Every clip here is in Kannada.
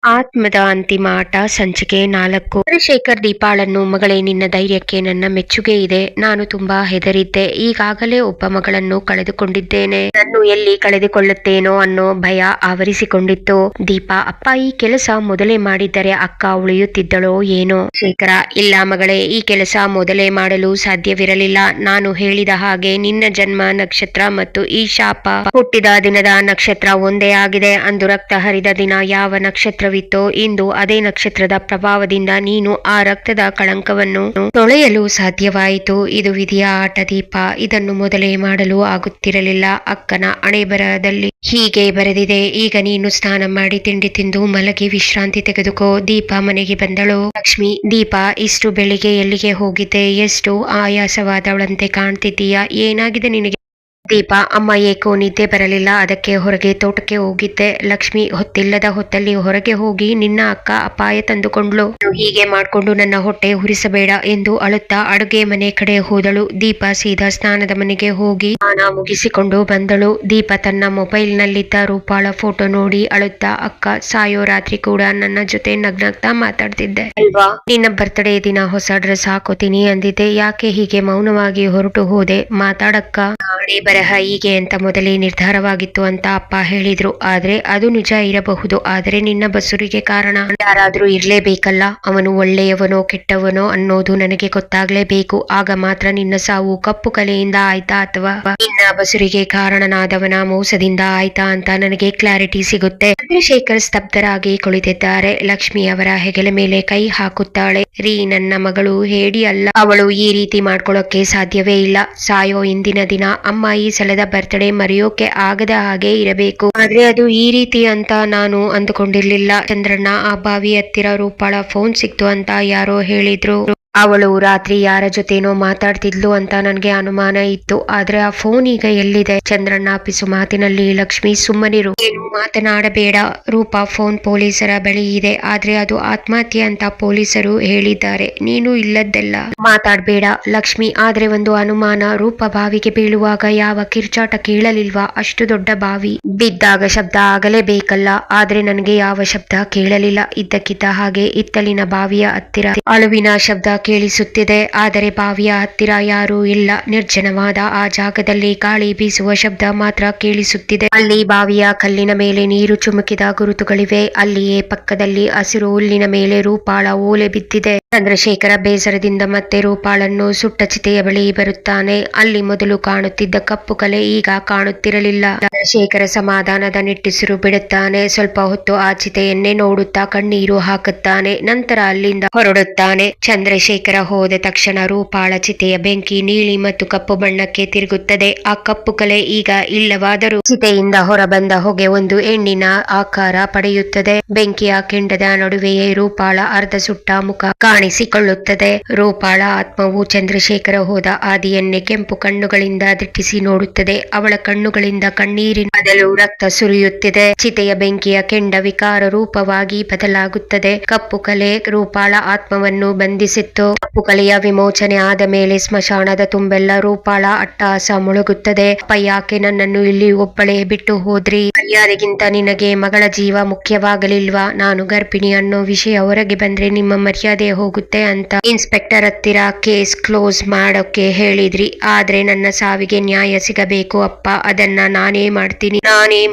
ಆತ್ಮದ ಅಂತಿಮ ಆಟ ಸಂಚಿಕೆ 4. ಚಂದ್ರಶೇಖರ್ ದೀಪಾಳನ್ನು, ಮಗಳೇ, ನಿನ್ನ ಧೈರ್ಯಕ್ಕೆ ನನ್ನ ಮೆಚ್ಚುಗೆ ಇದೆ. ನಾನು ತುಂಬಾ ಹೆದರಿದ್ದೆ. ಈಗಾಗಲೇ ಒಬ್ಬ ಮಗಳನ್ನು ಕಳೆದುಕೊಂಡಿದ್ದೇನೆ. ನನ್ನು ಎಲ್ಲಿ ಕಳೆದುಕೊಳ್ಳುತ್ತೇನೋ ಅನ್ನೋ ಭಯ ಆವರಿಸಿಕೊಂಡಿತ್ತು. ದೀಪಾ, ಅಪ್ಪ ಈ ಕೆಲಸ ಮೊದಲೇ ಮಾಡಿದ್ದರೆ ಅಕ್ಕ ಉಳಿಯುತ್ತಿದ್ದಳೋ ಏನೋ. ಶೇಖರ, ಇಲ್ಲ ಮಗಳೇ, ಈ ಕೆಲಸ ಮೊದಲೇ ಮಾಡಲು ಸಾಧ್ಯವಿರಲಿಲ್ಲ. ನಾನು ಹೇಳಿದ ಹಾಗೆ ನಿನ್ನ ಜನ್ಮ ನಕ್ಷತ್ರ ಮತ್ತು ಈ ಶಾಪ ಹುಟ್ಟಿದ ದಿನದ ನಕ್ಷತ್ರ ಒಂದೇ ಆಗಿದೆ. ಅಂದು ರಕ್ತ ಹರಿದ ದಿನ ಯಾವ ನಕ್ಷತ್ರವಿತ್ತೋ ಇಂದು ಅದೇ ನಕ್ಷತ್ರದ ಪ್ರಭಾವದಿಂದ ನೀನು ಆ ರಕ್ತದ ಕಳಂಕವನ್ನು ತೊಳೆಯಲು ಸಾಧ್ಯವಾಯಿತು. ಇದು ವಿಧಿಯ ಆಟ ದೀಪ. ಇದನ್ನು ಮೊದಲೇ ಮಾಡಲು ಆಗುತ್ತಿರಲಿಲ್ಲ. ಅಕ್ಕನ ಹಣೆಬರಹದಲ್ಲಿ ಹೀಗೆ ಬರೆದಿದೆ. ಈಗ ನೀನು ಸ್ನಾನ ಮಾಡಿ ತಿಂಡಿ ತಿಂದು ಮಲಗಿ ವಿಶ್ರಾಂತಿ ತೆಗೆದುಕೋ. ದೀಪ ಮನೆಗೆ ಬಂದಳು. ಲಕ್ಷ್ಮಿ, ದೀಪ, ಇಷ್ಟು ಬೆಳಿಗ್ಗೆ ಎಲ್ಲಿಗೆ ಹೋಗಿದ್ದೆ? ಎಷ್ಟು ಆಯಾಸವಾದವಳಂತೆ ಕಾಣ್ತಿದ್ದೀಯಾ? ಏನಾಗಿದೆ ನಿನಗೆ? ದೀಪ, ಅಮ್ಮ ಏಕೋ ನಿದ್ದೆ ಬರಲಿಲ್ಲ, ಅದಕ್ಕೆ ಹೊರಗೆ ತೋಟಕ್ಕೆ ಹೋಗಿದ್ದೆ. ಲಕ್ಷ್ಮಿ, ಹೊತ್ತಿಲ್ಲದ ಹೊತ್ತಲ್ಲಿ ಹೊರಗೆ ಹೋಗಿ ನಿನ್ನ ಅಕ್ಕ ಅಪಾಯ ತಂದುಕೊಂಡ್ಲು. ಹೀಗೆ ಮಾಡ್ಕೊಂಡು ನನ್ನ ಹೊಟ್ಟೆ ಹುರಿಸಬೇಡ ಎಂದು ಅಳುತ್ತಾ ಅಡುಗೆ ಮನೆ ಕಡೆ ಹೋದಳು. ದೀಪ ಸೀದಾ ಸ್ನಾನದ ಮನೆಗೆ ಹೋಗಿ ಸ್ನಾನ ಮುಗಿಸಿಕೊಂಡು ಬಂದಳು. ದೀಪ ತನ್ನ ಮೊಬೈಲ್ ನಲ್ಲಿದ್ದ ರೂಪಾಳ ಫೋಟೋ ನೋಡಿ ಅಳುತ್ತಾ, ಅಕ್ಕ, ಸಾಯೋ ರಾತ್ರಿ ಕೂಡ ನನ್ನ ಜೊತೆ ನಗ್ನಗ್ತಾ ಮಾತಾಡ್ತಿದ್ದೆ ಅಲ್ವಾ? ನಿನ್ನ ಬರ್ತ್ಡೇ ದಿನ ಹೊಸ ಡ್ರೆಸ್ ಹಾಕೋತೀನಿ ಅಂದಿದ್ದೆ. ಯಾಕೆ ಹೀಗೆ ಮೌನವಾಗಿ ಹೊರಟು ಹೋದೆ? ಮಾತಾಡಕ್ಕ. ನಾಳೆ ಬರಹ ಹೀಗೆ ಅಂತ ಮೊದಲೇ ನಿರ್ಧಾರವಾಗಿತ್ತು ಅಂತ ಅಪ್ಪ ಹೇಳಿದ್ರು. ಆದ್ರೆ ಅದು ನಿಜ ಇರಬಹುದು. ಆದರೆ ನಿನ್ನ ಬಸುರಿಗೆ ಕಾರಣ ಯಾರಾದ್ರೂ ಇರ್ಲೇಬೇಕಲ್ಲ. ಅವನು ಒಳ್ಳೆಯವನೋ ಕೆಟ್ಟವನೋ ಅನ್ನೋದು ನನಗೆ ಗೊತ್ತಾಗ್ಲೇಬೇಕು. ಆಗ ಮಾತ್ರ ನಿನ್ನ ಸಾವು ಕಪ್ಪು ಕಲೆಯಿಂದ ಆಯ್ತಾ ಅಥವಾ ನಿನ್ನ ಬಸುರಿಗೆ ಕಾರಣನಾದವನ ಮೋಸದಿಂದ ಆಯ್ತಾ ಅಂತ ನನಗೆ ಕ್ಲಾರಿಟಿ ಸಿಗುತ್ತೆ. ಚಂದ್ರಶೇಖರ್ ಸ್ತಬ್ಧರಾಗಿ ಕುಳಿತಿದ್ದಾರೆ. ಲಕ್ಷ್ಮಿ ಅವರ ಹೆಗಲ ಮೇಲೆ ಕೈ ಹಾಕುತ್ತಾಳೆ. ರೀ, ನನ್ನ ಮಗಳು ಹೇಡಿ ಅಲ್ಲ. ಅವಳು ಈ ರೀತಿ ಮಾಡ್ಕೊಳ್ಳೋಕೆ ಸಾಧ್ಯವೇ ಇಲ್ಲ. ಸಾಯೋ ಇಂದಿನ ದಿನ ಅಮ್ಮ ಈ ಸಲದ ಬರ್ತ್ಡೇ ಮರೆಯೋಕೆ ಆಗದ ಹಾಗೆ ಇರಬೇಕು. ಆದ್ರೆ ಅದು ಈ ರೀತಿ ಅಂತ ನಾನು ಅಂದುಕೊಂಡಿರ್ಲಿಲ್ಲ. ಚಂದ್ರಣ್ಣ, ಆ ಬಾವಿ ಹತ್ತಿರ ರೂಪಾಳ ಫೋನ್ ಸಿಕ್ತು ಅಂತ ಯಾರೋ ಹೇಳಿದ್ರು. ಅವಳು ರಾತ್ರಿ ಯಾರ ಜೊತೆನೋ ಮಾತಾಡ್ತಿದ್ಲು ಅಂತ ನನ್ಗೆ ಅನುಮಾನ ಇತ್ತು. ಆದ್ರೆ ಆ ಫೋನ್ ಈಗ ಎಲ್ಲಿದೆ? ಚಂದ್ರಣ್ಣ ಪಿಸು ಮಾತಿನಲ್ಲಿ, ಲಕ್ಷ್ಮಿ ಸುಮ್ಮನಿರು, ಏನು ಮಾತನಾಡಬೇಡ. ರೂಪಾ ಫೋನ್ ಪೊಲೀಸರ ಬಳಿ ಇದೆ. ಆದ್ರೆ ಅದು ಆತ್ಮಹತ್ಯೆ ಅಂತ ಪೊಲೀಸರು ಹೇಳಿದ್ದಾರೆ. ನೀನು ಇಲ್ಲದ್ದೆಲ್ಲ ಮಾತಾಡ್ಬೇಡ ಲಕ್ಷ್ಮಿ. ಆದ್ರೆ ಒಂದು ಅನುಮಾನ. ರೂಪ ಬಾವಿಗೆ ಬೀಳುವಾಗ ಯಾವ ಕಿರ್ಚಾಟ ಕೇಳಲಿಲ್ವಾ? ಅಷ್ಟು ದೊಡ್ಡ ಬಾವಿ, ಬಿದ್ದಾಗ ಶಬ್ದ ಆಗಲೇಬೇಕಲ್ಲ. ಆದ್ರೆ ನನಗೆ ಯಾವ ಶಬ್ದ ಕೇಳಲಿಲ್ಲ. ಇದ್ದಕ್ಕಿದ್ದ ಹಾಗೆ ಇತ್ತಲಿನ ಬಾವಿಯ ಹತ್ತಿರ ಅಳುವಿನ ಶಬ್ದ ಕೇಳಿಸುತ್ತಿದೆ. ಆದರೆ ಬಾವಿಯ ಹತ್ತಿರ ಯಾರೂ ಇಲ್ಲ. ನಿರ್ಜನವಾದ ಆ ಜಾಗದಲ್ಲಿ ಗಾಳಿ ಬೀಸುವ ಶಬ್ದ ಮಾತ್ರ ಕೇಳಿಸುತ್ತಿದೆ. ಅಲ್ಲಿ ಬಾವಿಯ ಕಲ್ಲಿನ ಮೇಲೆ ನೀರು ಚುಮುಕಿದ ಗುರುತುಗಳಿವೆ. ಅಲ್ಲಿಯೇ ಪಕ್ಕದಲ್ಲಿ ಹಸಿರು ಹುಲ್ಲಿನ ಮೇಲೆ ರೂಪಾಳ ಓಲೆ ಬಿದ್ದಿದೆ. ಚಂದ್ರಶೇಖರ ಬೇಸರದಿಂದ ಮತ್ತೆ ರೂಪಾಳನ್ನು ಸುಟ್ಟ ಚಿತೆಯ ಬಳಿ ಬರುತ್ತಾನೆ. ಅಲ್ಲಿ ಮೊದಲು ಕಾಣುತ್ತಿದ್ದ ಕಪ್ಪು ಕಲೆ ಈಗ ಕಾಣುತ್ತಿರಲಿಲ್ಲ. ಚಂದ್ರಶೇಖರ ಸಮಾಧಾನದ ನಿಟ್ಟುಸಿರು ಬಿಡುತ್ತಾನೆ. ಸ್ವಲ್ಪ ಹೊತ್ತು ಆ ಚಿತೆಯನ್ನೇ ನೋಡುತ್ತಾ ಕಣ್ಣೀರು ಹಾಕುತ್ತಾನೆ. ನಂತರ ಅಲ್ಲಿಂದ ಹೊರಡುತ್ತಾನೆ. ಚಂದ್ರಶೇಖರ ಹೋದ ತಕ್ಷಣ ರೂಪಾಳ ಚಿತೆಯ ಬೆಂಕಿ ನೀಲಿ ಮತ್ತು ಕಪ್ಪು ಬಣ್ಣಕ್ಕೆ ತಿರುಗುತ್ತದೆ. ಆ ಕಪ್ಪು ಕಲೆ ಈಗ ಇಲ್ಲವಾದರೂ ಚಿತೆಯಿಂದ ಹೊರಬಂದ ಹೊಗೆ ಒಂದು ಹೆಣ್ಣಿನ ಆಕಾರ ಪಡೆಯುತ್ತದೆ. ಬೆಂಕಿಯ ಕೆಂಡದ ನಡುವೆಯೇ ರೂಪಾಳ ಅರ್ಧ ಸುಟ್ಟ ಮುಖ ಕಾಣಿಸಿಕೊಳ್ಳುತ್ತದೆ. ರೂಪಾಳ ಆತ್ಮವು ಚಂದ್ರಶೇಖರ ಹೋದ ಹಾದಿಯನ್ನೇ ಕೆಂಪು ಕಣ್ಣುಗಳಿಂದ ದಿಟ್ಟಿಸಿ ನೋಡುತ್ತದೆ. ಅವಳ ಕಣ್ಣುಗಳಿಂದ ಕಣ್ಣೀರಿನ ಬದಲು ರಕ್ತ ಸುರಿಯುತ್ತಿದೆ. ಚಿತೆಯ ಬೆಂಕಿಯ ಕೆಂಡ ವಿಕಾರ ರೂಪವಾಗಿ ಬದಲಾಗುತ್ತದೆ. ಕಪ್ಪು ಕಲೆ ರೂಪಾಳ ಆತ್ಮವನ್ನು ಬಂಧಿಸಿತ್ತು. ಕಪ್ಪು ಕಲೆಯ ವಿಮೋಚನೆ ಆದ ಮೇಲೆ ಸ್ಮಶಾನದ ತುಂಬೆಲ್ಲ ರೂಪಾಳ ಅಟ್ಟಹಾಸ ಮುಳುಗುತ್ತದೆ. ಅಪ್ಪ, ಯಾಕೆ ನನ್ನನ್ನು ಇಲ್ಲಿ ಒಬ್ಬಳೇ ಬಿಟ್ಟು ಹೋದ್ರಿ? ಮರ್ಯಾದೆಗಿಂತ ನಿನಗೆ ಮಗಳ ಜೀವ ಮುಖ್ಯವಾಗಲಿಲ್ವಾ? ನಾನು ಗರ್ಭಿಣಿ ಅನ್ನೋ ವಿಷಯ ಹೊರಗೆ ಬಂದ್ರೆ ನಿಮ್ಮ ಮರ್ಯಾದೆ ಹೋಗುತ್ತೆ ಅಂತ ಇನ್ಸ್ಪೆಕ್ಟರ್ ಹತ್ತಿರ ಕೇಸ್ ಕ್ಲೋಸ್ ಮಾಡೋಕೆ ಹೇಳಿದ್ರಿ. ಆದ್ರೆ ನನ್ನ ಸಾವಿಗೆ ನ್ಯಾಯ ಸಿಗಬೇಕು ಅಪ್ಪ. ಅದನ್ನ ನಾನೇ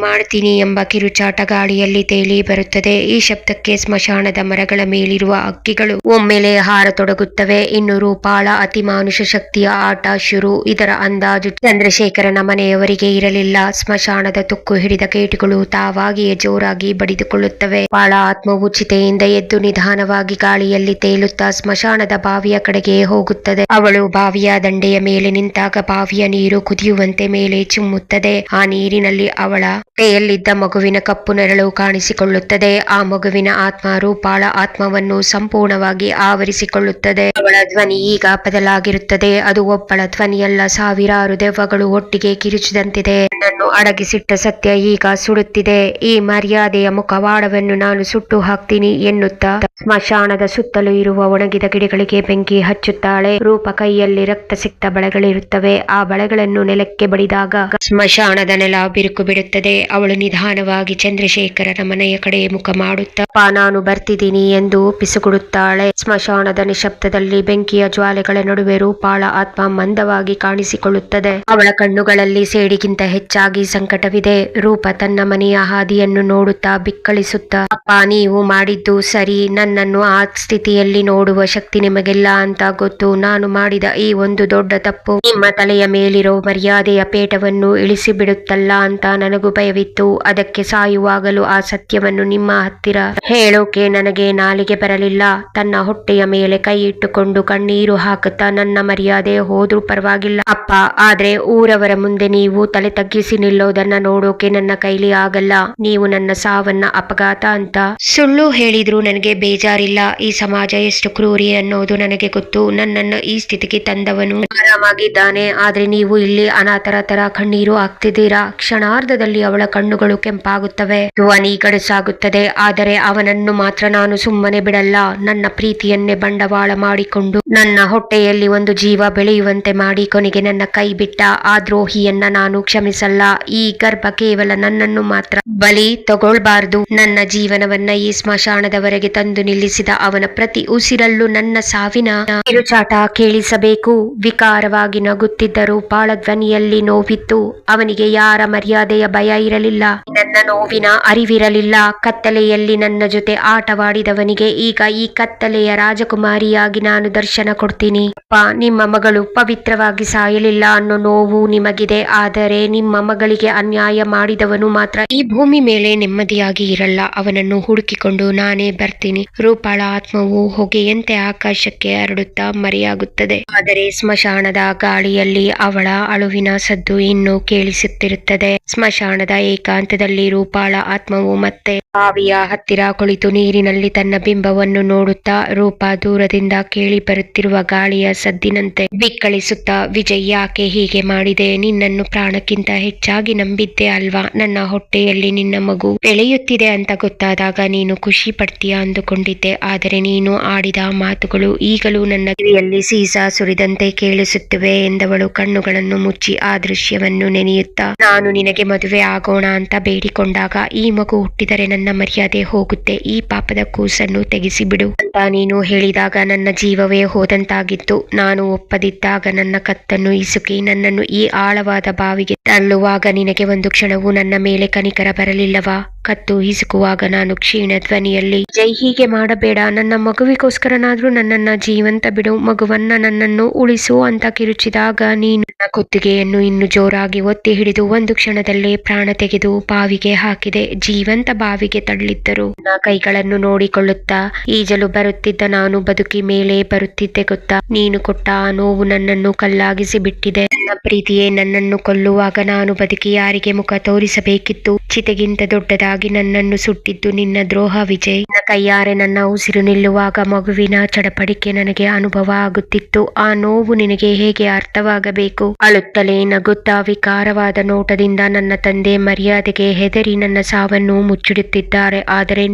ಮಾಡ್ತೀನಿ ಎಂಬ ಕಿರುಚಾಟ ಗಾಳಿಯಲ್ಲಿ ತೇಲಿ ಬರುತ್ತದೆ. ಈ ಶಬ್ದಕ್ಕೆ ಸ್ಮಶಾನದ ಮರಗಳ ಮೇಲಿರುವ ಹಕ್ಕಿಗಳು ಒಮ್ಮೆಲೆ ಹಾರತೊಡಗುತ್ತವೆ. ಇನ್ನು ರೂಪಾಳ ಅತಿಮಾನುಷ ಶಕ್ತಿಯ ಆಟ ಶುರು. ಇದರ ಅಂದಾಜು ಚಂದ್ರಶೇಖರನ ಮನೆಯವರಿಗೆ ಇರಲಿಲ್ಲ. ಸ್ಮಶಾನದ ತುಕ್ಕು ಹಿಡಿದ ಕೇಟುಗಳು ತಾವಾಗಿಯೇ ಜೋರಾಗಿ ಬಡಿದುಕೊಳ್ಳುತ್ತವೆ. ರೂಪಾಳ ಆತ್ಮವು ಚಿತೆಯಿಂದ ಎದ್ದು ನಿಧಾನವಾಗಿ ಗಾಳಿಯಲ್ಲಿ ತೇಲುತ್ತಾ ಸ್ಮಶಾನದ ಬಾವಿಯ ಕಡೆಗೆ ಹೋಗುತ್ತದೆ. ಅವಳು ಬಾವಿಯ ದಂಡೆಯ ಮೇಲೆ ನಿಂತಾಗ ಬಾವಿಯ ನೀರು ಕುದಿಯುವಂತೆ ಮೇಲೆ ಚಿಮ್ಮುತ್ತದೆ. ಆ ನೀರಿನಲ್ಲಿ ಅವಳ ಹೊಟ್ಟೆಯಲ್ಲಿದ್ದ ಮಗುವಿನ ಕಪ್ಪು ನೆರಳು ಕಾಣಿಸಿಕೊಳ್ಳುತ್ತದೆ. ಆ ಮಗುವಿನ ಆತ್ಮ ರೂಪಾಳ ಆತ್ಮವನ್ನು ಸಂಪೂರ್ಣವಾಗಿ ಆವರಿಸಿಕೊಳ್ಳುತ್ತದೆ. ಅವಳ ಧ್ವನಿ ಈಗ ಬದಲಾಗಿರುತ್ತದೆ. ಅದು ಒಬ್ಬಳ ಧ್ವನಿಯಲ್ಲ, ಸಾವಿರಾರು ದೆವ್ವಗಳು ಒಟ್ಟಿಗೆ ಕಿರುಚಿದಂತಿದೆ. ನನ್ನನ್ನು ಅಡಗಿಸಿಟ್ಟ ಸತ್ಯ ಈಗ ಸುಡುತ್ತಿದೆ. ಈ ಮರ್ಯಾದೆಯ ಮುಖವಾಡವನ್ನು ನಾನು ಸುಟ್ಟು ಹಾಕ್ತೀನಿ ಎನ್ನುತ್ತಾ ಸ್ಮಶಾನದ ಸುತ್ತಲೂ ಇರುವ ಒಣಗಿದ ಗಿಡಗಳಿಗೆ ಬೆಂಕಿ ಹಚ್ಚುತ್ತಾಳೆ. ರೂಪ ಕೈಯಲ್ಲಿ ರಕ್ತ ಸಿಕ್ತ ಬಳೆಗಳಿರುತ್ತವೆ. ಆ ಬಳೆಗಳನ್ನು ನೆಲಕ್ಕೆ ಬಡಿದಾಗ ಸ್ಮಶಾನದ ನೆಲ ಬಿರುಕು ಬಿಡುತ್ತದೆ. ಅವಳು ನಿಧಾನವಾಗಿ ಚಂದ್ರಶೇಖರನ ಮನೆಯ ಕಡೆ ಮುಖ ಮಾಡುತ್ತಾ ನಾನು ಬರ್ತಿದ್ದೀನಿ ಎಂದು ಪಿಸುಗುಡುತ್ತಾಳೆ. ಸ್ಮಶಾನದ ನಿಶಬ್ದದಲ್ಲಿ ಬೆಂಕಿಯ ಜ್ವಾಲೆಗಳ ನಡುವೆ ರೂಪಾಳ ಆತ್ಮ ಮಂದವಾಗಿ ಕಾಣಿಸಿಕೊಳ್ಳುತ್ತದೆ. ಅವಳ ಕಣ್ಣುಗಳಲ್ಲಿ ಸೇಡಿಗಿಂತ ಹೆಚ್ಚಾಗಿ ಸಂಕಟವಿದೆ. ರೂಪ ತನ್ನ ಮನೆಯ ಹಾದಿಯನ್ನು ನೋಡುತ್ತಾ ಬಿಕ್ಕಳಿಸುತ್ತಾ, ಅಪ್ಪ, ನೀವು ಮಾಡಿದ್ದು ಸರಿ. ನನ್ನನ್ನು ಆ ಸ್ಥಿತಿಯಲ್ಲಿ ನೋಡುವ ಶಕ್ತಿ ನಿಮಗಿಲ್ಲ ಅಂತ ಗೊತ್ತು. ನಾನು ಮಾಡಿದ ಈ ಒಂದು ದೊಡ್ಡ ತಪ್ಪು ನಿಮ್ಮ ತಲೆಯ ಮೇಲಿರೋ ಮರ್ಯಾದೆಯ ಪೇಟವನ್ನು ಇಳಿಸಿ ಬಿಡುತ್ತಲ್ಲ ಅಂತ ನನಗೂ ಭಯವಿತ್ತು. ಅದಕ್ಕೆ ಸಾಯುವಾಗಲೂ ಆ ಸತ್ಯವನ್ನು ನಿಮ್ಮ ಹತ್ತಿರ ಹೇಳೋಕೆ ನನಗೆ ನಾಲಿಗೆ ಬರಲಿಲ್ಲ. ತನ್ನ ಹೊಟ್ಟೆಯ ಮೇಲೆ ಕೈ ಇಟ್ಟುಕೊಂಡು ಕಣ್ಣೀರು ಹಾಕುತ್ತಾ, ನನ್ನ ಮರ್ಯಾದೆ ಹೋದ್ರೂ ಪರವಾಗಿಲ್ಲ ಅಪ್ಪ, ಆದ್ರೆ ಊರವರ ಮುಂದೆ ನೀವು ತಲೆ ತಗ್ಗಿಸಿ ನಿಲ್ಲೋದನ್ನ ನೋಡೋಕೆ ನನ್ನ ಕೈಲಿ ಆಗಲ್ಲ. ನೀವು ನನ್ನ ಸಾವನ್ನ ಅಪಘಾತ ಅಂತ ಸುಳ್ಳು ಹೇಳಿದ್ರು ನನಗೆ ಬೇಜಾರಿಲ್ಲ. ಈ ಸಮಾಜ ಎಷ್ಟು ಕ್ರೂರಿ ಅನ್ನೋದು ನನಗೆ ಗೊತ್ತು. ನನ್ನನ್ನು ಈ ಸ್ಥಿತಿಗೆ ತಂದವನು ಆರಾಮಾಗಿದ್ದಾನೆ, ಆದ್ರೆ ನೀವು ಇಲ್ಲಿ ಅನಾಥರ ತರ ಕಣ್ಣೀರು ಹಾಕ್ತಿದ್ದೀರಾ. ಕ್ಷಣಾರ್ಧದಲ್ಲಿ ಅವಳ ಕಣ್ಣುಗಳು ಕೆಂಪಾಗುತ್ತವೆ, ಧ್ವನಿ ಗಡುಸಾಗುತ್ತದೆ. ಆದರೆ ಅವನನ್ನು ಮಾತ್ರ ನಾನು ಸುಮ್ಮನೆ ಬಿಡಲ್ಲ. ನನ್ನ ಪ್ರೀತಿಯನ್ನೇ ಬಂಡವಾಳ ಮಾಡಿಕೊಂಡು ನನ್ನ ಹೊಟ್ಟೆಯಲ್ಲಿ ಒಂದು ಜೀವ ಬೆಳೆಯುವಂತೆ ಮಾಡಿ ಕೊನೆಗೆ ನನ್ನ ಕೈ ಬಿಟ್ಟ ಆ ದ್ರೋಹಿಯನ್ನ ನಾನು ಕ್ಷಮಿಸಲ್ಲ. ಈ ಗರ್ಭ ಕೇವಲ ನನ್ನನ್ನು ಮಾತ್ರ ಬಲಿ ತಗೊಳ್ಬಾರ್ದು. ನನ್ನ ಜೀವನವನ್ನ ಈ ಸ್ಮಶಾನದವರೆಗೆ ತಂದು ನಿಲ್ಲಿಸಿದ ಅವನ ಪ್ರತಿ ಉಸಿರಲ್ಲೂ ನನ್ನ ಸಾವಿನ ಕಿರುಚಾಟ ಕೇಳಿಸಬೇಕು. ವಿಕಾರವಾಗಿ ನಗುತ್ತಿದ್ದ ರೂಪಾಳ ಧ್ವನಿಯಲ್ಲಿ ನೋವಿತ್ತು. ಅವನಿಗೆ ಯಾರ ಮರ್ಯಾದೆಯ ಭಯ ಇರಲಿಲ್ಲ, ನನ್ನ ನೋವಿನ ಅರಿವಿರಲಿಲ್ಲ. ಕತ್ತಲೆಯಲ್ಲಿ ನನ್ನ ಜೊತೆ ಆಟವಾಡಿದವನಿಗೆ ಈಗ ಈ ಕತ್ತಲೆಯ ರಾಜಕುಮಾರಿಯಾಗಿ ನಾನು ದರ್ಶನ ಕೊಡ್ತೀನಿ. ಅಪ್ಪ, ನಿಮ್ಮ ಮಗಳು ಪವಿತ್ರವಾಗಿ ಸಾಯಲಿಲ್ಲ ಅನ್ನೋ ನೋವು ನಿಮಗಿದೆ, ಆದರೆ ನಿಮ್ಮ ಮಗಳಿಗೆ ಅನ್ಯಾಯ ಮಾಡಿದವನು ಮಾತ್ರ ಈ ಭೂಮಿ ಮೇಲೆ ನೆಮ್ಮದಿಯಾಗಿ ಇರಲ್ಲ. ಅವನನ್ನು ಹುಡುಕಿಕೊಂಡು ನಾನೇ ಬರ್ತೀನಿ. ರೂಪಾಳ ಆತ್ಮವು ಹೊಗೆಯಂತೆ ಆಕಾಶಕ್ಕೆ ಹರಡುತ್ತಾ ಮರೆಯಾಗುತ್ತದೆ. ಆದರೆ ಸ್ಮಶಾನದ ಗಾಳಿಯಲ್ಲಿ ಅವಳ ಅಳುವಿನ ಸದ್ದು ಇನ್ನೂ ಕೇಳಿಸುತ್ತಿರುತ್ತದೆ. ಸ್ಮಶಾನದ ಏಕಾಂತದಲ್ಲಿ ರೂಪಾಳ ಆತ್ಮವು ಮತ್ತೆ ಬಾವಿಯ ಹತ್ತಿರ ಕುಳಿತು ನೀರಿನಲ್ಲಿ ತನ್ನ ಬಿಂಬವನ್ನು ನೋಡುತ್ತಾ ರೂಪ ದೂರದಿಂದ ಕೇಳಿ ಬರುತ್ತಿರುವ ಗಾಳಿಯ ಸದ್ದಿನಂತೆ ಬಿಕ್ಕಳಿಸುತ್ತಾ, ವಿಜಯ್, ಯಾಕೆ ಹೀಗೆ ಮಾಡಿದೆ? ನಿನ್ನನ್ನು ಪ್ರಾಣಕ್ಕಿಂತ ಹೆಚ್ಚಾಗಿ ನಂಬಿದ್ದೆ ಅಲ್ವಾ? ನನ್ನ ಹೊಟ್ಟೆಯಲ್ಲಿ ನಿನ್ನ ಮಗು ಬೆಳೆಯುತ್ತಿದೆ ಅಂತ ಗೊತ್ತಾದಾಗ ನೀನು ಖುಷಿ ಪಡ್ತೀಯ ಅಂದುಕೊಂಡಿದ್ದೆ. ಆದರೆ ನೀನು ಆಡಿದ ಮಾತುಗಳು ಈಗಲೂ ನನ್ನ ಕಿವಿಯಲ್ಲಿ ಸೀಸ ಸುರಿದಂತೆ ಕೇಳಿಸುತ್ತಿವೆ ಎಂದವಳು ಕಣ್ಣುಗಳನ್ನು ಮುಚ್ಚಿ ಆ ದೃಶ್ಯವನ್ನು ನೆನೆಯುತ್ತಾ, ನಾನು ನಿನಗೆ ಮದುವೆ ಆಗೋಣ ಅಂತ ಬೇಡಿಕೊಂಡಾಗ ಈ ಮಗು ಹುಟ್ಟಿದರೆ ನನ್ನ ಮರ್ಯಾದೆ ಹೋಗುತ್ತೆ, ಈ ಪಾಪದ ಕೂಸನ್ನು ತೆಗೆಸಿಬಿಡು ಅಂತ ನೀನು ಹೇಳಿದಾಗ ನನ್ನ ಜೀವವೇ ಹೋದಂತಾಗಿತ್ತು. ನಾನು ಒಪ್ಪದಿದ್ದಾಗ ನನ್ನ ಕತ್ತನ್ನು ಇಸುಕಿ ನನ್ನನ್ನು ಈ ಆಳವಾದ ಬಾವಿಗೆ ತಳ್ಳುವಾಗ ನಿನಗೆ ಒಂದು ಕ್ಷಣವೂ ನನ್ನ ಮೇಲೆ ಕನಿಕರ ಬರಲಿಲ್ಲವಾ? ಕತ್ತು ಹಿಸುಕುವಾಗ ನಾನು ಕ್ಷೀಣ ಧ್ವನಿಯಲ್ಲಿ, ಜೈ, ಹೀಗೆ ಮಾಡಬೇಡ, ನನ್ನ ಮಗುವಿಗೋಸ್ಕರನಾದ್ರೂ ನನ್ನನ್ನ ಜೀವಂತ ಬಿಡು, ಮಗುವನ್ನ ನನ್ನನ್ನು ಉಳಿಸು ಅಂತ ಕಿರುಚಿದಾಗ ನೀನು ನನ್ನ ಕುತ್ತಿಗೆಯನ್ನು ಇನ್ನು ಜೋರಾಗಿ ಒತ್ತಿ ಹಿಡಿದು ಒಂದು ಕ್ಷಣದಲ್ಲೇ ಪ್ರಾಣ ತೆಗೆದು ಬಾವಿಗೆ ಹಾಕಿದೆ. ಜೀವಂತ ಬಾವಿಗೆ ತಳ್ಳಿದ್ದರು. ನನ್ನ ಕೈಗಳನ್ನು ನೋಡಿಕೊಳ್ಳುತ್ತಾ ಈಜಲು ಬರುತ್ತಿದ್ದ ನಾನು ಬದುಕಿ ಮೇಲೆ ಬರುತ್ತಿದ್ದೆ ಗೊತ್ತಾ? ನೀನು ಕೊಟ್ಟ ಆ ನೋವು ನನ್ನನ್ನು ಕಲ್ಲಾಗಿಸಿ ಬಿಟ್ಟಿದೆ. ನನ್ನ ಪ್ರೀತಿಯೇ ನನ್ನನ್ನು ಕೊಲ್ಲುವಾಗ ನಾನು ಬದುಕಿ ಯಾರಿಗೆ ಮುಖ ತೋರಿಸಬೇಕಿತ್ತು? ಚಿತೆಗಿಂತ ದೊಡ್ಡದಾಗಿ ನನ್ನನ್ನು ಸುಟ್ಟಿದ್ದು ನಿನ್ನ ದ್ರೋಹ ವಿಜಯ್. ನನ್ನ ಕೈಯಾರೆ ನನ್ನ ಉಸಿರು ನಿಲ್ಲುವಾಗ ಮಗುವಿನ ಚಡಪಡಿಕೆ ನನಗೆ ಅನುಭವ ಆಗುತ್ತಿತ್ತು. ಆ ನೋವು ನಿನಗೆ ಹೇಗೆ ಅರ್ಥವಾಗಬೇಕು? ಅಳುತ್ತಲೇ ನಗುತ್ತಾ ವಿಕಾರವಾದ ನೋಟದಿಂದ ನನ್ನ ತಂದೆ ಮರ್ಯಾದೆಗೆ ಹೆದರಿ ನನ್ನ ಸಾವನ್ನು ಮುಚ್ಚಿಡುತ್ತಿದ್ದಾರೆ. ಆದರೆ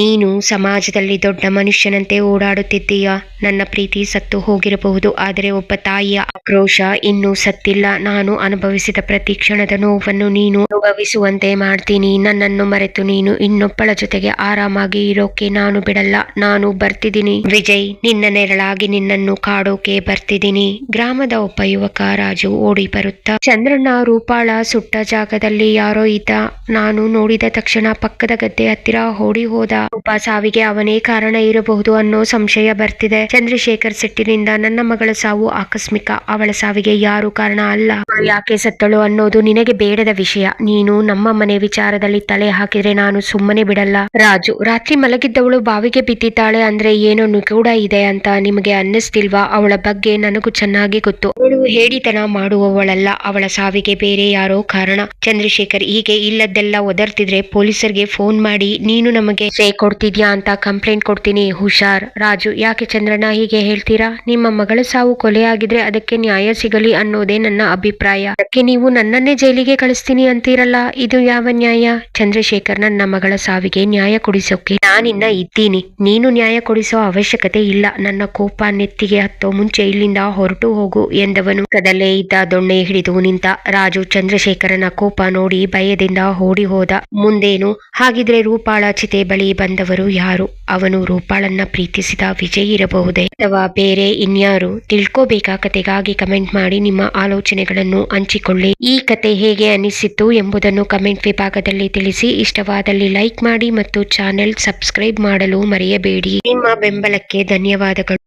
ನೀನು ಸಮಾಜದಲ್ಲಿ ದೊಡ್ಡ ಮನುಷ್ಯನಂತೆ ಓಡಾಡುತ್ತಿದ್ದೀಯ. ನನ್ನ ಪ್ರೀತಿ ಸತ್ತು ಹೋಗಿರಬಹುದು, ಆದರೆ ಒಬ್ಬ ತಾಯಿಯ ಆಕ್ರೋಶ ಇನ್ನೂ ಸತ್ತಿಲ್ಲ. ನಾನು ಅನುಭವಿಸಿದ ಪ್ರತಿ ಕ್ಷಣದ ನೋವನ್ನು ನೀನು ಅನುಭವಿಸುವಂತೆ ಮಾಡ್ತೀನಿ. ನನ್ನನ್ನು ಮರೆತು ನೀನು ಇನ್ನೊಬ್ಬಳ ಜೊತೆಗೆ ಆರಾಮಾಗಿ ಇರೋಕೆ ನಾನು ಬಿಡಲ್ಲ. ನಾನು ಬರ್ತಿದ್ದೀನಿ ವಿಜಯ್, ನಿನ್ನ ನೆರಳಾಗಿ ನಿನ್ನನ್ನು ಕಾಡೋಕೆ ಬರ್ತಿದ್ದೀನಿ. ಗ್ರಾಮದ ಒಬ್ಬ ಯುವಕ ರಾಜು ಓಡಿ ಬರುತ್ತಾ, ಚಂದ್ರಣ್ಣ, ರೂಪಾಳ ಸುಟ್ಟ ಜಾಗದಲ್ಲಿ ಯಾರೋ ಇದ್ದ. ನಾನು ನೋಡಿದ ತಕ್ಷಣ ಪಕ್ಕದ ಗದ್ದೆ ಹತ್ತಿರ ಓಡಿ ಹೋದ. ರೂಪ ಸಾವಿಗೆ ಅವನೇ ಕಾರಣ ಇರಬಹುದು ಅನ್ನೋ ಸಂಶಯ ಬರ್ತಿದೆ. ಚಂದ್ರಶೇಖರ್ ಸಿಟ್ಟಿನಿಂದ, ನನ್ನ ಮಗಳ ಸಾವು ಆಕಸ್ಮಿಕ, ಅವಳ ಸಾವಿಗೆ ಯಾರು ಕಾರಣ ಅಲ್ಲ. ಯಾಕೆ ಸತ್ತಳು ಅನ್ನೋದು ನಿನಗೆ ಬೇಡದ ವಿಷಯ. ನೀನು ನಮ್ಮ ಮನೆ ವಿಚಾರದಲ್ಲಿ ತಲೆ ಹಾಕಿದ್ರೆ ನಾನು ಸುಮ್ಮನೆ ಬಿಡಲ್ಲ. ರಾಜು, ರಾತ್ರಿ ಮಲಗಿದ್ದವಳು ಬಾವಿಗೆ ಬಿದ್ದಿದ್ದಾಳೆ ಅಂದ್ರೆ ಏನೋ ನಿಗೂಢ ಇದೆ ಅಂತ ನಿಮಗೆ ಅನ್ನಿಸ್ತಿಲ್ವಾ? ಅವಳ ಬಗ್ಗೆ ನನಗೂ ಚೆನ್ನಾಗಿ ಗೊತ್ತು. ಅವಳು ಹೇಡಿತನ ಮಾಡುವವಳಲ್ಲ. ಅವಳ ಸಾವಿಗೆ ಬೇರೆ ಯಾರೋ ಕಾರಣ. ಚಂದ್ರಶೇಖರ್ ಹೀಗೆ ಇಲ್ಲದ್ದೆಲ್ಲ ಒದರ್ತಿದ್ರೆ ಪೊಲೀಸರಿಗೆ ಫೋನ್ ಮಾಡಿ ನೀನು ನಮಗೆ ಕೊಡ್ತಿದ್ಯಾ ಅಂತ ಕಂಪ್ಲೇಂಟ್ ಕೊಡ್ತೀನಿ. ಹುಷಾರ್. ರಾಜು, ಯಾಕೆ ಚಂದ್ರಣ್ಣ ಹೀಗೆ ಹೇಳ್ತೀರಾ? ನಿಮ್ಮ ಮಗಳ ಸಾವು ಕೊಲೆಯಾಗಿದ್ರೆ ಅದಕ್ಕೆ ನ್ಯಾಯ ಸಿಗಲಿ ಅನ್ನೋದೇ ನನ್ನ ಅಭಿಪ್ರಾಯ. ಅದಕ್ಕೆ ನೀವು ನನ್ನನ್ನೇ ಜೈಲಿಗೆ ಕಳಿಸ್ತೀನಿ ಅಂತೀರಲ್ಲ, ಇದು ಯಾವ ಯಾವ ನ್ಯಾಯ? ಚಂದ್ರಶೇಖರ್, ನನ್ನ ಮಗಳ ಸಾವಿಗೆ ನ್ಯಾಯ ಕೊಡಿಸೋಕೆ ನಾನಿನ್ನ ಇದ್ದೀನಿ. ನೀನು ನ್ಯಾಯ ಕೊಡಿಸೋ ಅವಶ್ಯಕತೆ ಇಲ್ಲ. ನನ್ನ ಕೋಪ ನೆತ್ತಿಗೆ ಹತ್ತೋ ಮುಂಚೆ ಇಲ್ಲಿಂದ ಹೊರಟು ಹೋಗು ಎಂದವನು ಕದಲ್ಲೇ ಇದ್ದ ದೊಣ್ಣೆ ಹಿಡಿದು ನಿಂತ. ರಾಜು ಚಂದ್ರಶೇಖರನ ಕೋಪ ನೋಡಿ ಭಯದಿಂದ ಓಡಿ ಹೋದ. ಮುಂದೇನು? ಹಾಗಿದ್ರೆ ರೂಪಾಳ ಚಿತೆ ಬಳಿ ಬಂದವರು ಯಾರು? ಅವನು ರೂಪಾಳನ್ನ ಪ್ರೀತಿಸಿದ ವಿಜಯ್ ಇರಬಹುದೇ, ಅಥವಾ ಬೇರೆ ಇನ್ಯಾರು? ತಿಳ್ಕೋಬೇಕಾ ಕತೆಗಾಗಿ ಕಮೆಂಟ್ ಮಾಡಿ ನಿಮ್ಮ ಆಲೋಚನೆಗಳನ್ನು ಹಂಚಿಕೊಳ್ಳಿ. ಈ ಕತೆ ಹೇಗೆ ಅನಿಸಿತ್ತು ಎಂಬುದನ್ನು ಕಮೆಂಟ್ ವಿಭಾಗದಲ್ಲಿ ತಿಳಿಸಿ. ಇಷ್ಟವಾದಲ್ಲಿ ಲೈಕ್ ಮಾಡಿ ಮತ್ತು ಚಾನೆಲ್ ಸಬ್ಸ್ಕ್ರೈಬ್ ಮಾಡಲು ಮರೆಯಬೇಡಿ. ನಿಮ್ಮ ಬೆಂಬಲಕ್ಕೆ ಧನ್ಯವಾದಗಳು.